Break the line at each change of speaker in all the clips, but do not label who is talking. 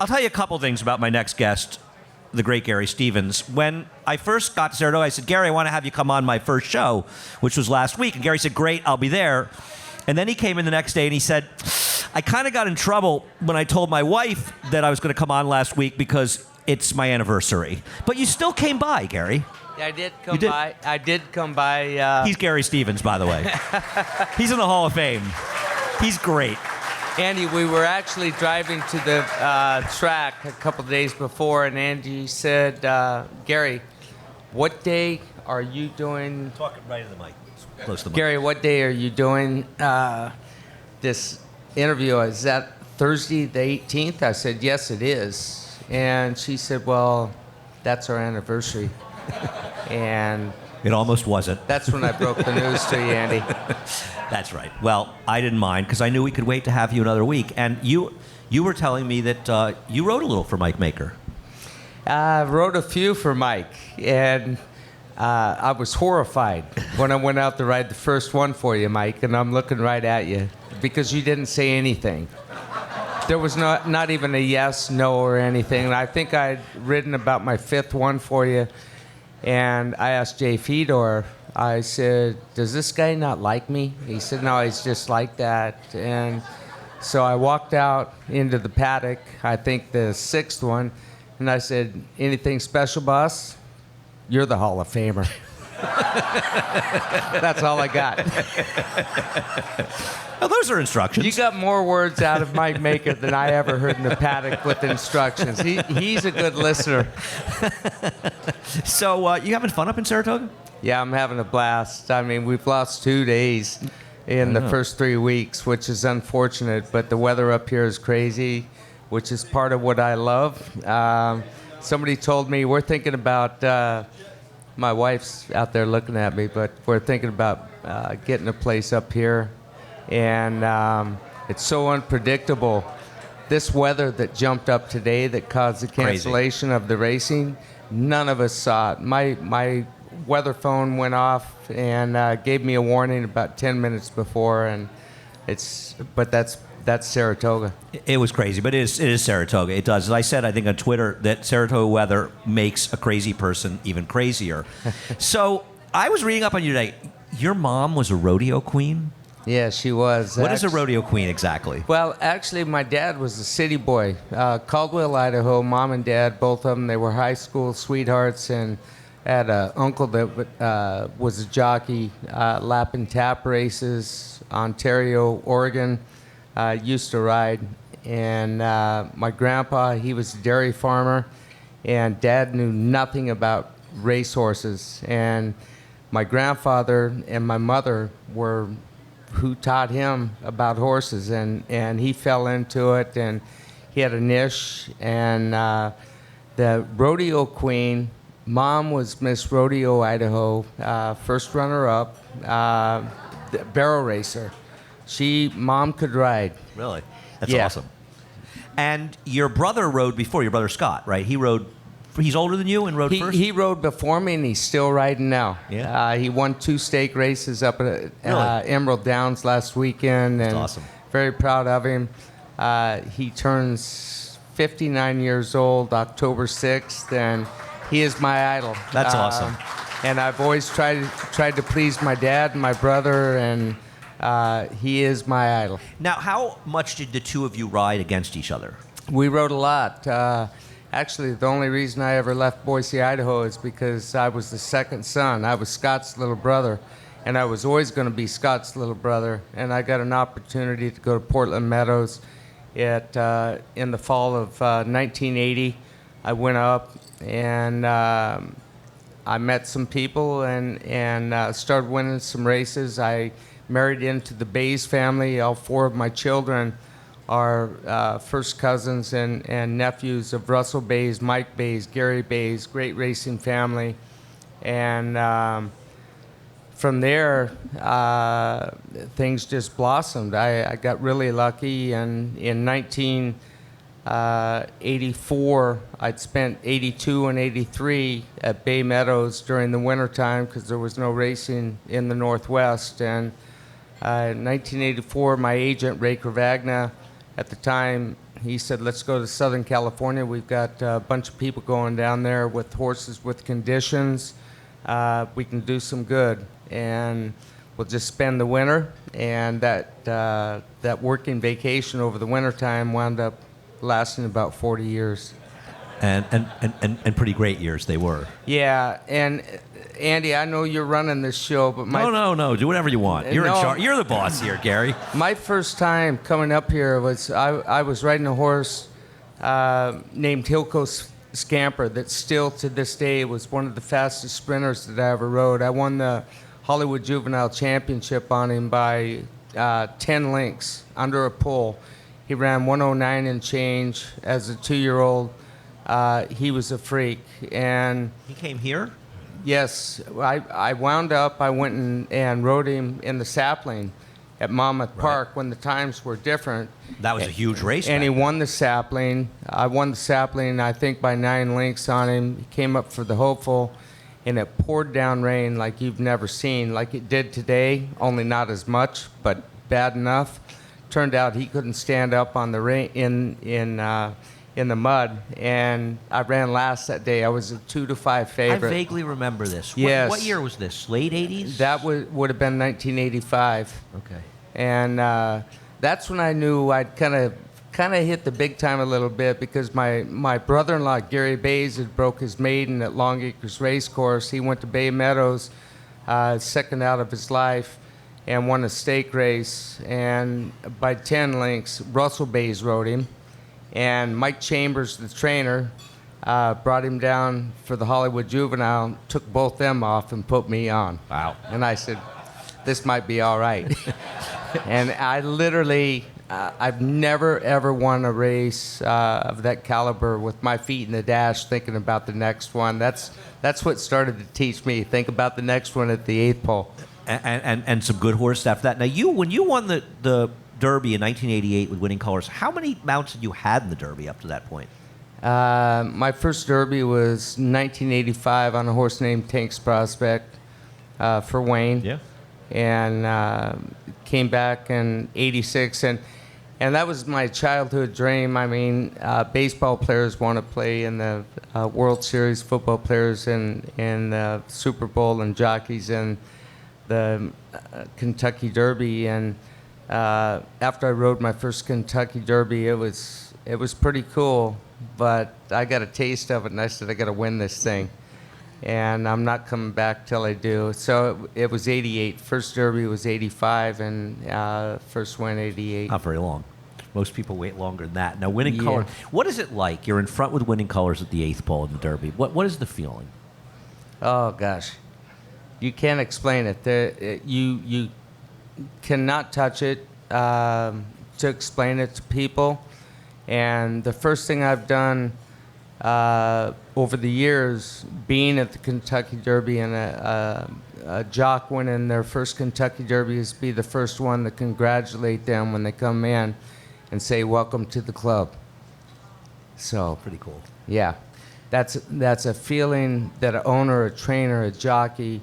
I'll tell you a couple things about my next guest, the great Gary Stevens. When I first got to Saratoga, I said, Gary, I want to have you come on my first show, which was last week. And Gary said, great, I'll be there. And then he came in the next day and he said, I kind of got in trouble when I told my wife that I was going to come on last week because it's my anniversary. But you still came by, Gary.
Yeah, I did come by. I did come by.
He's Gary Stevens, by the way. He's in the Hall of Fame. He's great.
Andy, we were actually driving to the track a couple of days before, and Andy said, Gary, what day are you doing?
Talk right to the mic. Close to the mic.
Gary, what day are you doing this interview? Is that Thursday the 18th? I said, yes, it is. And she said, well, that's our anniversary. And
it almost wasn't.
that's when I broke the news to you, Andy.
That's right. Well, I didn't mind because I knew we could wait to have you another week. And you were telling me that you wrote a little for Mike Maker.
I wrote a few for Mike, and I was horrified when I went out to write the first one for you, Mike, and I'm looking right at you because you didn't say anything. There was not even a yes, no, or anything. And I think I'd written about my fifth one for you, and I asked Jay Fedor, I said, does this guy not like me? He said, no, he's just like that. And so I walked out into the paddock, I think the sixth one, and I said, anything special, boss? You're the Hall of Famer. That's all I got.
Well, those are instructions.
You got more words out of Mike Maker than I ever heard in the paddock with instructions. He's a good listener.
So you having fun up in Saratoga?
Yeah, I'm having a blast. I mean, we've lost 2 days in the first 3 weeks, which is unfortunate, but the weather up here is crazy, which is part of what I love. Somebody told me we're thinking about, my wife's out there looking at me, but we're thinking about getting a place up here. And it's so unpredictable. This weather that jumped up today that caused the cancellation of the racing, none of us saw it. My weather phone went off and gave me a warning about 10 minutes before, and but that's Saratoga.
It was crazy, but it is Saratoga. It does. As I said, I think on Twitter, that Saratoga weather makes a crazy person even crazier. So I was reading up on you today. Your mom was a rodeo queen?
Yeah, she was.
What is a rodeo queen exactly?
Well, actually, my dad was a city boy. Caldwell, Idaho, mom and dad, both of them, they were high school sweethearts, and had an uncle that was a jockey, lap and tap races, Ontario, Oregon, used to ride. And my grandpa, he was a dairy farmer, and dad knew nothing about racehorses. And my grandfather and my mother were who taught him about horses, and he fell into it, and he had a niche. And the rodeo queen, mom was Miss Rodeo Idaho, first runner-up, barrel racer. Mom could ride.
Really? That's
Yeah.
awesome. And your brother rode before, your brother Scott, right? He's older than you and rode first?
He rode before me, and he's still riding now.
Yeah.
He won 2 stake races up at
Really?
Emerald Downs last weekend.
That's
and
awesome.
Very proud of him. He turns 59 years old October 6th, and he is my idol.
That's awesome.
And I've always tried to please my dad and my brother, and he is my idol.
Now, how much did the two of you ride against each other?
We rode a lot. Actually, the only reason I ever left Boise, Idaho is because I was the second son. I was Scott's little brother, and I was always going to be Scott's little brother. And I got an opportunity to go to Portland Meadows in the fall of 1980. I went up, and I met some people and started winning some races. I married into the Bays family. All 4 of my children are first cousins and nephews of Russell Bays, Mike Bays, Gary Bays, great racing family. And from there, things just blossomed. I got really lucky, and in 1984, I'd spent 82 and 83 at Bay Meadows during the wintertime because there was no racing in the Northwest. And in 1984, my agent, Ray Cravagna, At the time, he said, let's go to Southern California. We've got a bunch of people going down there with horses with conditions. We can do some good. And we'll just spend the winter. And that working vacation over the wintertime wound up lasting about 40 years.
And pretty great years they were.
Yeah, and Andy, I know you're running this show, but
No. Do whatever you want. You're in charge. You're the boss here, Gary.
My first time coming up here was I was riding a horse named Hilco Scamper that still to this day was one of the fastest sprinters that I ever rode. I won the Hollywood Juvenile Championship on him by 10 lengths under a pole. He ran 109 and change as a 2-year-old. He was a freak. And
He came here?
yes, I wound up, I went and rode him in the sapling at Monmouth Park when the times were different.
That was a huge race.
And he
back then.
won the sapling. I won the sapling, I think, by 9 lengths on him. He came up for the hopeful, and it poured down rain like you've never seen, like it did today, only not as much, but bad enough. Turned out he couldn't stand up on the rain in the mud, and I ran last that day. I was a 2-5 favorite.
I vaguely remember this.
Yes.
What year was this? Late 80s?
That would have been 1985.
Okay.
And that's when I knew I'd kind of hit the big time a little bit, because my brother-in-law, Gary Bays, had broke his maiden at Long Acres Racecourse. He went to Bay Meadows, second out of his life, and won a stake race. And by 10 lengths, Russell Bays rode him. And Mike Chambers, the trainer, brought him down for the Hollywood Juvenile, took both them off and put me on.
Wow.
And I said, this might be all right. And I literally, I've never, ever won a race of that caliber with my feet in the dash thinking about the next one. That's what started to teach me, think about the next one at the 8th pole.
And some good horse after that. Now, when you won the Derby in 1988 with Winning Colors, how many mounts had you had in the Derby up to that point?
My first Derby was 1985 on a horse named Tanks Prospect for Wayne.
Yeah.
And came back in 86. And that was my childhood dream. I mean, baseball players want to play in the World Series, football players in the Super Bowl, and jockeys in the Kentucky Derby. And after I rode my first Kentucky Derby, it was pretty cool, but I got a taste of it, and I said, I got to win this thing, and I'm not coming back till I do. So it was 88. First Derby was 85, and first win 88.
Not very long. Most people wait longer than that. Now, Winning
Yeah.
Colors, what is it like? You're in front with Winning Colors at the 8th pole in the Derby. What is the feeling?
Oh gosh, you can't explain it. You cannot touch it to explain it to people. And the first thing I've done over the years, being at the Kentucky Derby and a jock winning their first Kentucky Derby, is be the first one to congratulate them when they come in and say, welcome to the club. So
Pretty cool.
yeah, that's a feeling that an owner, a trainer, a jockey.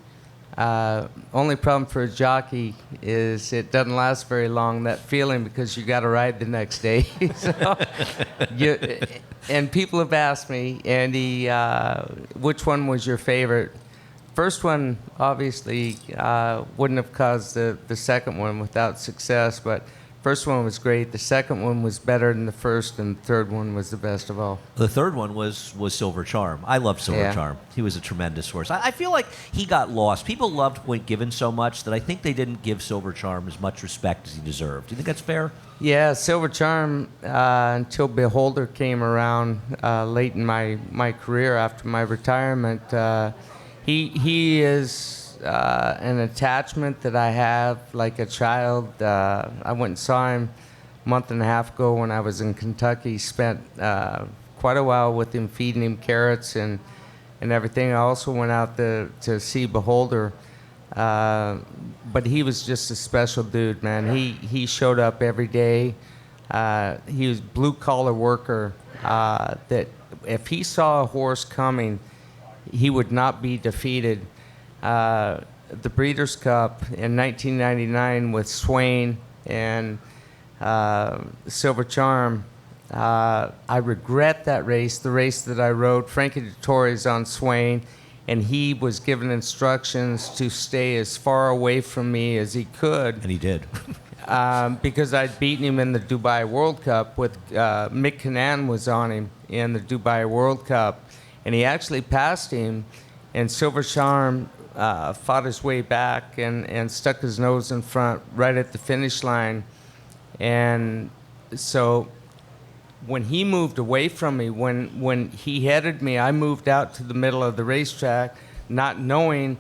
Only problem for a jockey is it doesn't last very long, that feeling, because you got to ride the next day. So, and people have asked me, Andy, which one was your favorite? First one obviously wouldn't have caused the second one without success, but first one was great. The second one was better than the first, and the third one was the best of all.
The third one was Silver Charm. I loved Silver
Yeah.
Charm. He was a tremendous horse. I feel like he got lost. People loved Point Given so much that I think they didn't give Silver Charm as much respect as he deserved. Do you think that's fair?
Yeah, Silver Charm, until Beholder came around late in my career after my retirement, he is an attachment that I have like a child. I went and saw him a month and a half ago when I was in Kentucky. Spent quite a while with him, feeding him carrots and everything. I also went out to see Beholder. But he was just a special dude, man. He showed up every day. He was blue-collar worker, that if he saw a horse coming, he would not be defeated. The Breeders' Cup in 1999 with Swain and Silver Charm. I regret that race, the race that I rode. Frankie Dettori's on Swain, and he was given instructions to stay as far away from me as he could.
And he did.
Because I'd beaten him in the Dubai World Cup with Mick Cannan was on him in the Dubai World Cup, and he actually passed him, and Silver Charm fought his way back and stuck his nose in front right at the finish line. And so when he moved away from me, when he headed me, I moved out to the middle of the racetrack, not knowing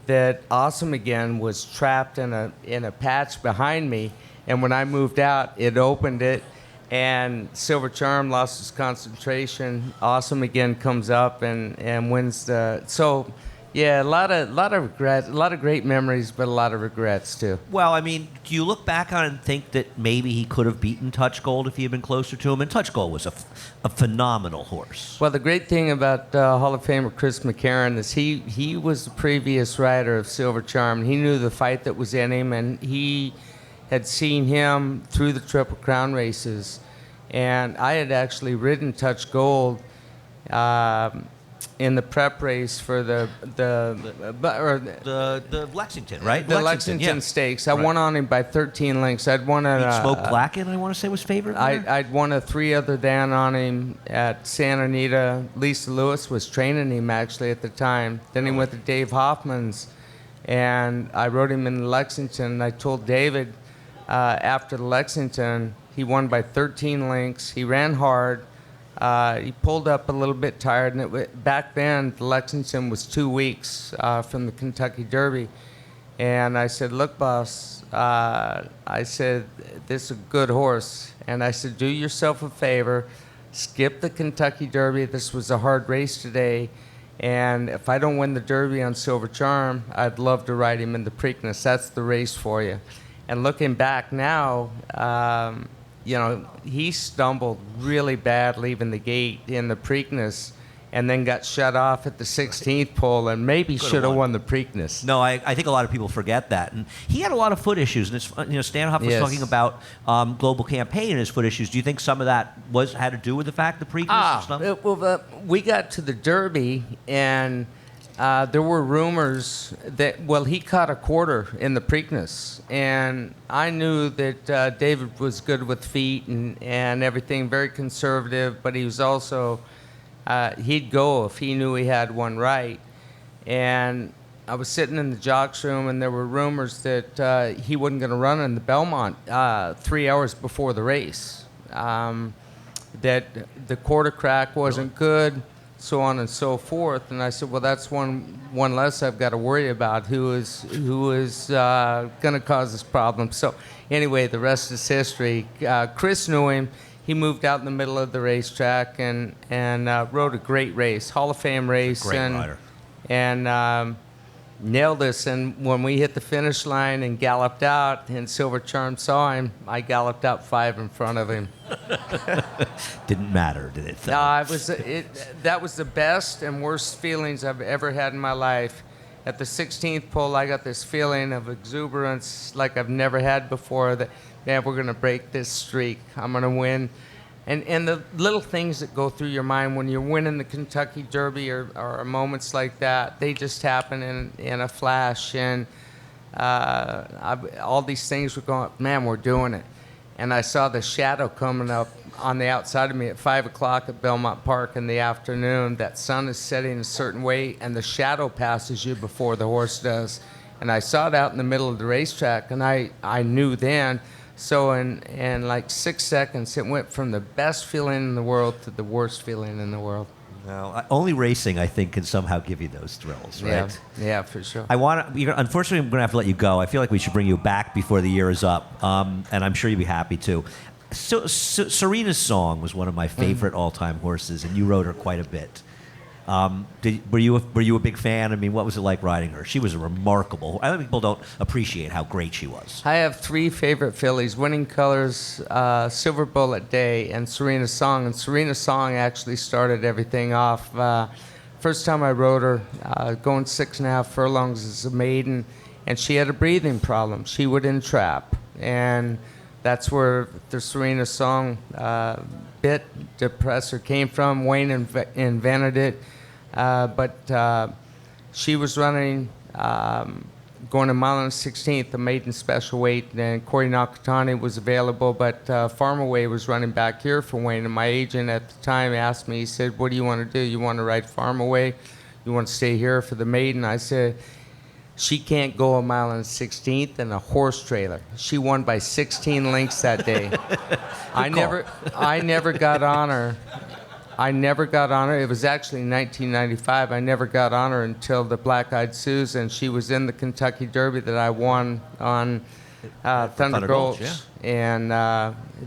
that Awesome Again was trapped in a patch behind me. And when I moved out, it opened it, and Silver Charm lost his concentration. Awesome Again comes up and wins the. So, yeah, a lot of regrets, a lot of great memories, but a lot of regrets too.
Well, I mean, do you look back on it and think that maybe he could have beaten Touch Gold if he had been closer to him? And Touch Gold was a phenomenal horse.
Well, the great thing about Hall of Famer Chris McCarron is he was the previous rider of Silver Charm. He knew the fight that was in him, and he had seen him through the Triple Crown races. And I had actually ridden Touch Gold in the prep race for the
Lexington, right?
The Lexington Stakes. I
Right.
won on him by 13 lengths. I'd won a
Smoke Blacken, I want to say, was favored.
I'd won a 3 other than on him at Santa Anita. Lisa Lewis was training him actually at the time. Then he went to Dave Hoffman's, and I rode him in Lexington. I told David after the Lexington, he won by 13 lengths. He ran hard. He pulled up a little bit tired, and back then the Lexington was 2 weeks from the Kentucky Derby. And I said, look, boss, I said, this is a good horse. And I said, do yourself a favor, skip the Kentucky Derby. This was a hard race today. And if I don't win the Derby on Silver Charm, I'd love to ride him in the Preakness. That's the race for you. And looking back now, you know, he stumbled really bad leaving the gate in the Preakness, and then got shut off at the 16th pole, and maybe should have won the Preakness.
No, I think a lot of people forget that. And he had a lot of foot issues. And it's, Stanhoff was
Yes.
talking about Global Campaign and his foot issues. Do you think some of that had to do with the fact the Preakness or something?
We got to the Derby, and there were rumors that, well, he caught a quarter in the Preakness. And I knew that David was good with feet and everything, very conservative, but he was also, he'd go if he knew he had one right. And I was sitting in the jocks room, and there were rumors that he wasn't going to run in the Belmont 3 hours before the race, that the quarter crack wasn't good, so on and so forth. And I said, well, that's one less I've got to worry about, who is going to cause this problem. So anyway, the rest is history. Chris knew him. He moved out in the middle of the racetrack and rode a great race, Hall of Fame race.
Great rider.
And nailed us. And when we hit the finish line and galloped out, and Silver Charm saw him, I galloped out 5 in front of him.
Didn't matter, did it?
No, that was the best and worst feelings I've ever had in my life. At the 16th pole, I got this feeling of exuberance like I've never had before, that, man, we're going to break this streak. I'm going to win. And the little things that go through your mind when you're winning the Kentucky Derby or moments like that, they just happen in a flash. And all these things were going, man, we're doing it. And I saw the shadow coming up on the outside of me at 5 o'clock at Belmont Park in the afternoon. That sun is setting a certain way, and the shadow passes you before the horse does. And I saw it out in the middle of the racetrack, and I knew then. So in like 6 seconds, it went from the best feeling in the world to the worst feeling in the world.
No, only racing, I think, can somehow give you those thrills, right?
Yeah, for sure.
Unfortunately, I'm going to have to let you go. I feel like we should bring you back before the year is up, and I'm sure you'd be happy to. So, Serena's Song was one of my favorite all-time horses, and you rode her quite a bit. Were you a big fan? I mean, what was it like riding her? She was a remarkable. I think people don't appreciate how great she was.
I have 3 favorite fillies: Winning Colors, Silver Bullet Day, and Serena's Song. And Serena's Song actually started everything off. First time I rode her, going 6.5 furlongs as a maiden, and she had a breathing problem. She would entrap, and that's where the Serena song bit depressor came from. Wayne invented it, but she was running, going a mile and 16th, the maiden special weight, and Corey Nakatani was available, but Farmaway was running back here for Wayne, and my agent at the time asked me, he said, what do you want to do? You want to ride Farmaway? You want to stay here for the maiden? I said, she can't go a mile and 16th in a horse trailer. She won by 16 lengths that day. I never got on her. I never got on her. It was actually 1995. I never got on her until the Black Eyed Susan. She was in the Kentucky Derby that I won on Thunder Gulch.
Yeah.
And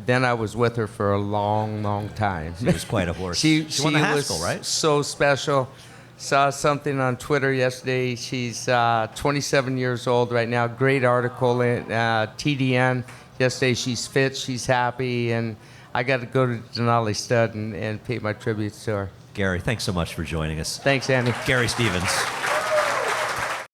then I was with her for a long, long time.
She was quite a horse.
She
won the
was
Haskell, right?
so special. Saw something on Twitter yesterday. She's 27 years old right now. Great article in TDN yesterday. She's fit, she's happy, and I got to go to Denali Stud and pay my tributes to her.
Gary, thanks so much for joining us.
Thanks, Andy.
Gary Stevens.